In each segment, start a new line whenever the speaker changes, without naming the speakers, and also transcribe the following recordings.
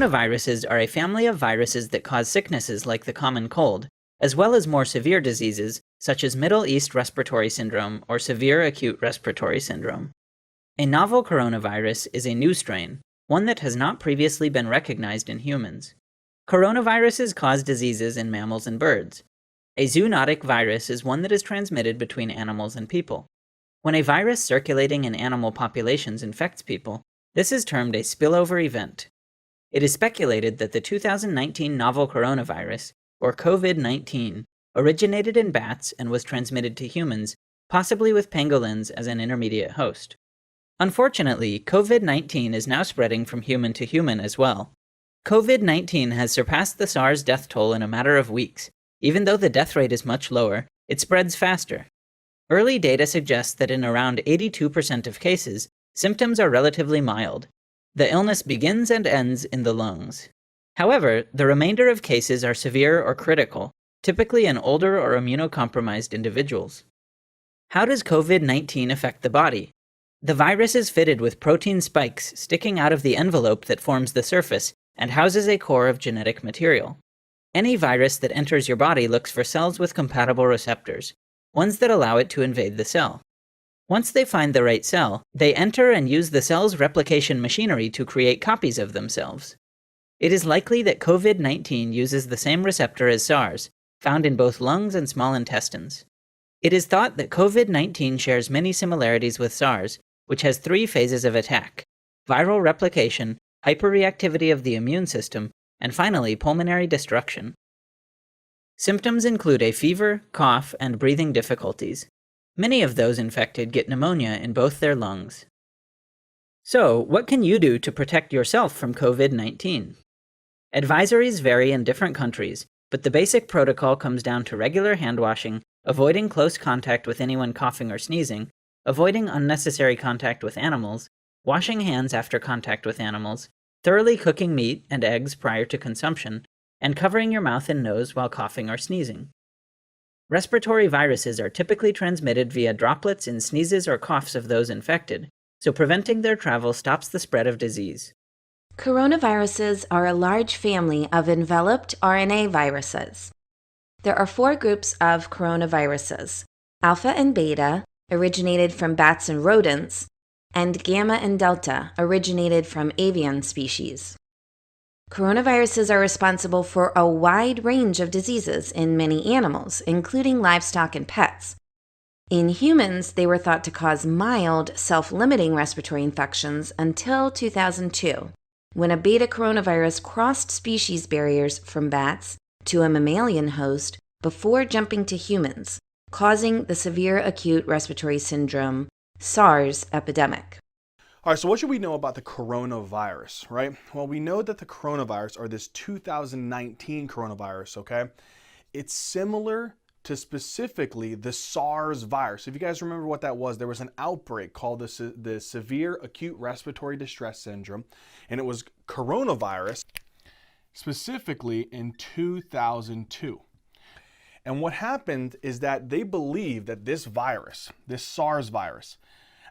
Coronaviruses are a family of viruses that cause sicknesses like the common cold, as well as more severe diseases such as Middle East Respiratory Syndrome or Severe Acute Respiratory Syndrome. A novel coronavirus is a new strain, one that has not previously been recognized in humans. Coronaviruses cause diseases in mammals and birds. A zoonotic virus is one that is transmitted between animals and people. When a virus circulating in animal populations infects people, this is termed a spillover event. It is speculated that the 2019 novel coronavirus, or COVID-19, originated in bats and was transmitted to humans, possibly with pangolins as an intermediate host. Unfortunately, COVID-19 is now spreading from human to human as well. COVID-19 has surpassed the SARS death toll in a matter of weeks. Even though the death rate is much lower, it spreads faster. Early data suggests that in around 82% of cases, symptoms are relatively mild. The illness begins and ends in the lungs. However, the remainder of cases are severe or critical, typically in older or immunocompromised individuals. How does COVID-19 affect the body? The virus is fitted with protein spikes sticking out of the envelope that forms the surface and houses a core of genetic material. Any virus that enters your body looks for cells with compatible receptors, ones that allow it to invade the cell. Once they find the right cell, they enter and use the cell's replication machinery to create copies of themselves. It is likely that COVID-19 uses the same receptor as SARS, found in both lungs and small intestines. It is thought that COVID-19 shares many similarities with SARS, which has 3 phases of attack: viral replication, hyperreactivity of the immune system, and finally pulmonary destruction. Symptoms include a fever, cough, and breathing difficulties. Many of those infected get pneumonia in both their lungs. So, what can you do to protect yourself from COVID-19? Advisories vary in different countries, but the basic protocol comes down to regular hand washing, avoiding close contact with anyone coughing or sneezing, avoiding unnecessary contact with animals, washing hands after contact with animals, thoroughly cooking meat and eggs prior to consumption, and covering your mouth and nose while coughing or sneezing. Respiratory viruses are typically transmitted via droplets in sneezes or coughs of those infected, so preventing their travel stops the spread of disease.
Coronaviruses are a large family of enveloped RNA viruses. There are 4 groups of coronaviruses: alpha and beta, originated from bats and rodents, and gamma and delta, originated from avian species. Coronaviruses are responsible for a wide range of diseases in many animals, including livestock and pets. In humans, they were thought to cause mild, self-limiting respiratory infections until 2002, when a beta coronavirus crossed species barriers from bats to a mammalian host before jumping to humans, causing the Severe Acute Respiratory Syndrome, SARS, epidemic.
All right, so what should we know about the coronavirus, right? Well, we know that the coronavirus, or this 2019 coronavirus, okay, it's similar to specifically the SARS virus. If you guys remember what that was, there was an outbreak called the Severe Acute Respiratory Distress Syndrome, and it was coronavirus specifically in 2002. And what happened is that they believed that this virus, this SARS virus,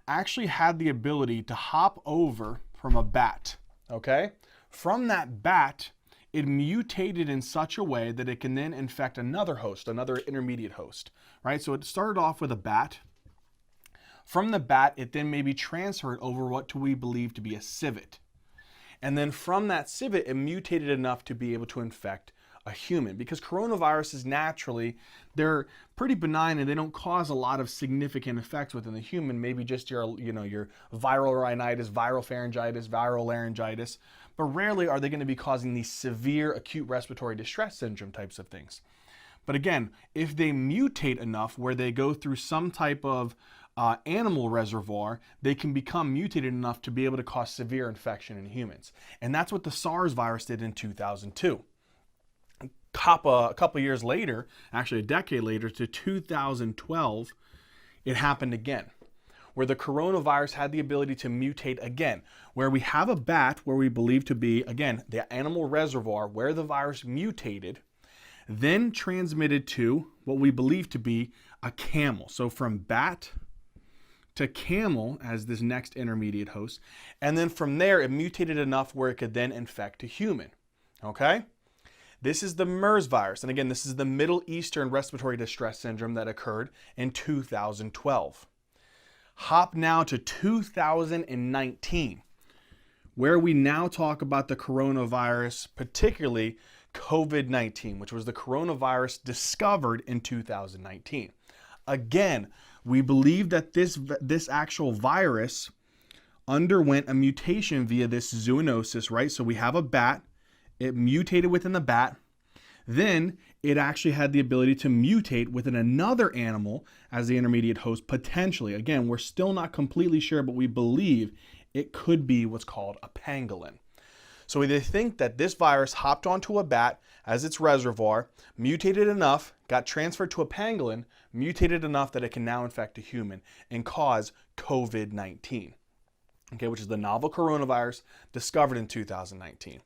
actually had the ability to hop over from a bat, okay? From that bat, it mutated in such a way that it can then infect another host, another intermediate host, right? So it started off with a bat. From the bat, it then maybe transferred over what we believe to be a civet. And then from that civet, it mutated enough to be able to infect a human, because coronaviruses naturally, they're pretty benign and they don't cause a lot of significant effects within the human, maybe just your viral rhinitis, viral pharyngitis, viral laryngitis, but rarely are they going to be causing these severe acute respiratory distress syndrome types of things. But again, if they mutate enough where they go through some type of animal reservoir, they can become mutated enough to be able to cause severe infection in humans. And that's what the SARS virus did in 2002. A couple years later, actually a decade later, to 2012, it happened again, where the coronavirus had the ability to mutate again, where we have a bat where we believe to be, again, the animal reservoir where the virus mutated, then transmitted to what we believe to be a camel. So from bat to camel as this next intermediate host, and then from there it mutated enough where it could then infect a human. Okay? This is the MERS virus, and again, this is the Middle Eastern Respiratory Distress Syndrome that occurred in 2012. Hop now to 2019, where we now talk about the coronavirus, particularly COVID-19, which was the coronavirus discovered in 2019. Again, we believe that this actual virus underwent a mutation via this zoonosis, right? So we have a bat, it mutated within the bat, then it actually had the ability to mutate within another animal as the intermediate host, potentially. Again, we're still not completely sure, but we believe it could be what's called a pangolin. So they think that this virus hopped onto a bat as its reservoir, mutated enough, got transferred to a pangolin, mutated enough that it can now infect a human and cause COVID-19, okay, which is the novel coronavirus discovered in 2019.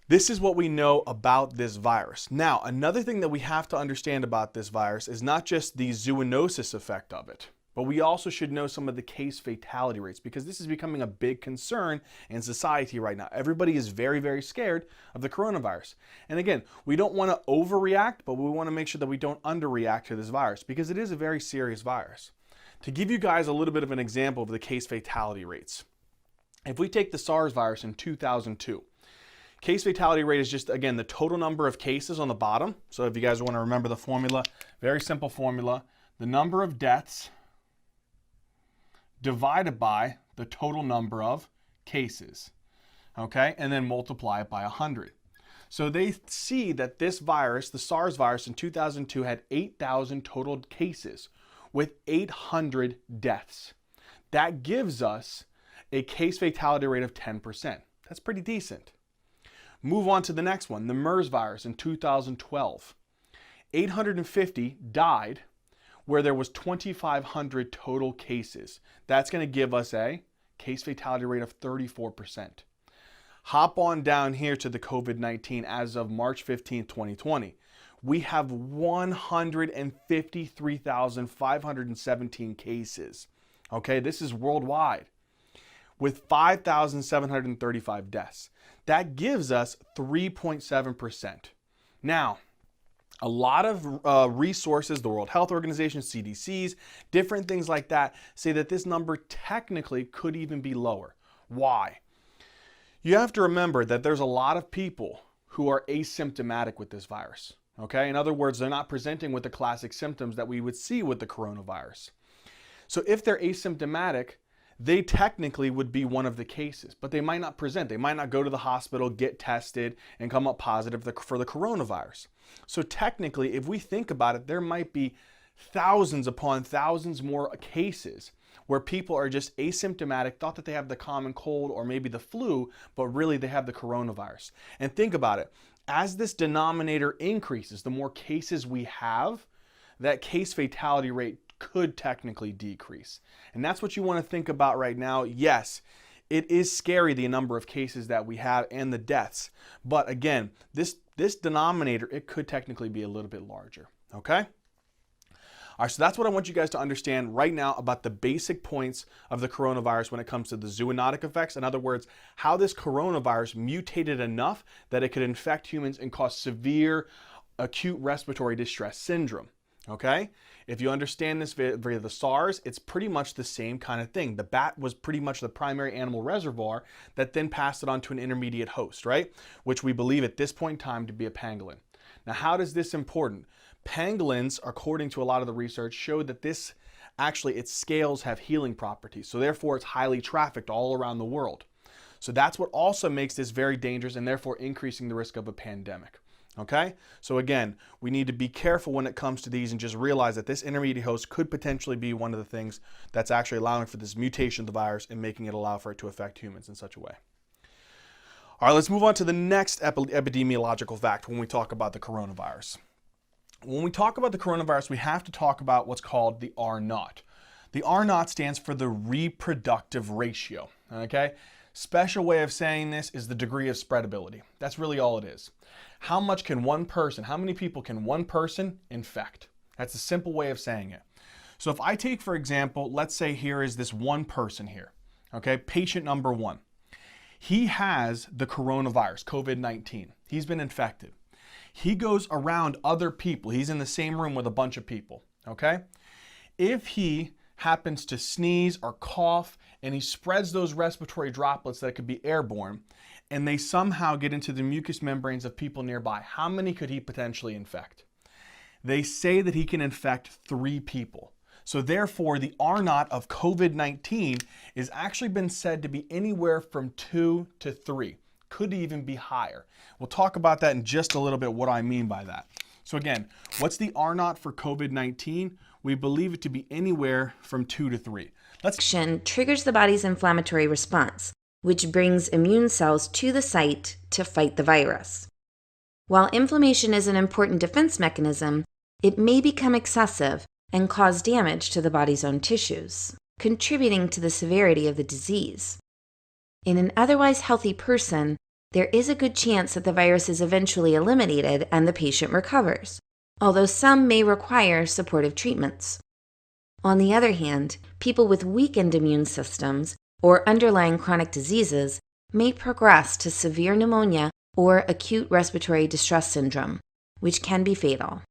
This is what we know about this virus. Now, another thing that we have to understand about this virus is not just the zoonosis effect of it, but we also should know some of the case fatality rates, because this is becoming a big concern in society right now. Everybody is very, very scared of the coronavirus. And again, we don't want to overreact, but we want to make sure that we don't underreact to this virus, because it is a very serious virus. To give you guys a little bit of an example of the case fatality rates, if we take the SARS virus in 2002, case fatality rate is just, again, the total number of cases on the bottom. So if you guys want to remember the formula, very simple formula, the number of deaths divided by the total number of cases, okay? And then multiply it by 100. So they see that this virus, the SARS virus in 2002, had 8,000 total cases with 800 deaths. That gives us a case fatality rate of 10%. That's pretty decent. Move on to the next one, the MERS virus in 2012. 850 died where there was 2,500 total cases. That's going to give us a case fatality rate of 34%. Hop on down here to the COVID-19 as of March 15, 2020. We have 153,517 cases. Okay, this is worldwide, with 5,735 deaths. That gives us 3.7%. Now, a lot of resources, the World Health Organization, CDCs, different things like that, say that this number technically could even be lower. Why? You have to remember that there's a lot of people who are asymptomatic with this virus. Okay? In other words, they're not presenting with the classic symptoms that we would see with the coronavirus. So if they're asymptomatic, they technically would be one of the cases, but they might not present. They might not go to the hospital, get tested, and come up positive for the coronavirus. So technically, if we think about it, there might be thousands upon thousands more cases where people are just asymptomatic, thought that they have the common cold or maybe the flu, but really they have the coronavirus. And think about it. As this denominator increases, the more cases we have, that case fatality rate could technically decrease. And that's what you want to think about right now. Yes, it is scary, the number of cases that we have and the deaths. But again, this denominator, it could technically be a little bit larger. Okay? All right, so that's what I want you guys to understand right now about the basic points of the coronavirus when it comes to the zoonotic effects. In other words, how this coronavirus mutated enough that it could infect humans and cause severe acute respiratory distress syndrome. Okay? If you understand this via the SARS, it's pretty much the same kind of thing. The bat was pretty much the primary animal reservoir that then passed it on to an intermediate host, right? Which we believe at this point in time to be a pangolin. Now, how does this important? Pangolins, according to a lot of the research, showed that this actually, its scales have healing properties. So therefore, it's highly trafficked all around the world. So that's what also makes this very dangerous and therefore increasing the risk of a pandemic. Okay, so again, we need to be careful when it comes to these and just realize that this intermediate host could potentially be one of the things that's actually allowing for this mutation of the virus and making it allow for it to affect humans in such a way. All right, let's move on to the next epidemiological fact when we talk about the coronavirus. When we talk about the coronavirus, we have to talk about what's called the R0. The R0 stands for the reproductive ratio, okay? Special way of saying this is the degree of spreadability. That's really all it is. How many people can one person infect? That's a simple way of saying it. So if I take, for example, let's say here is this one person here, okay, patient number 1. He has the coronavirus, COVID-19. He's been infected. He goes around other people. He's in the same room with a bunch of people, okay? If he happens to sneeze or cough and he spreads those respiratory droplets that could be airborne, and they somehow get into the mucous membranes of people nearby, how many could he potentially infect? They say that he can infect 3 people. So therefore, the R0 of COVID-19 has actually been said to be anywhere from 2 to 3. Could even be higher. We'll talk about that in just a little bit, what I mean by that. So again, what's the R0 for COVID-19? We believe it to be anywhere from 2 to 3.
Action triggers the body's inflammatory response, which brings immune cells to the site to fight the virus. While inflammation is an important defense mechanism, it may become excessive and cause damage to the body's own tissues, contributing to the severity of the disease. In an otherwise healthy person, there is a good chance that the virus is eventually eliminated and the patient recovers, although some may require supportive treatments. On the other hand, people with weakened immune systems or underlying chronic diseases may progress to severe pneumonia or acute respiratory distress syndrome, which can be fatal.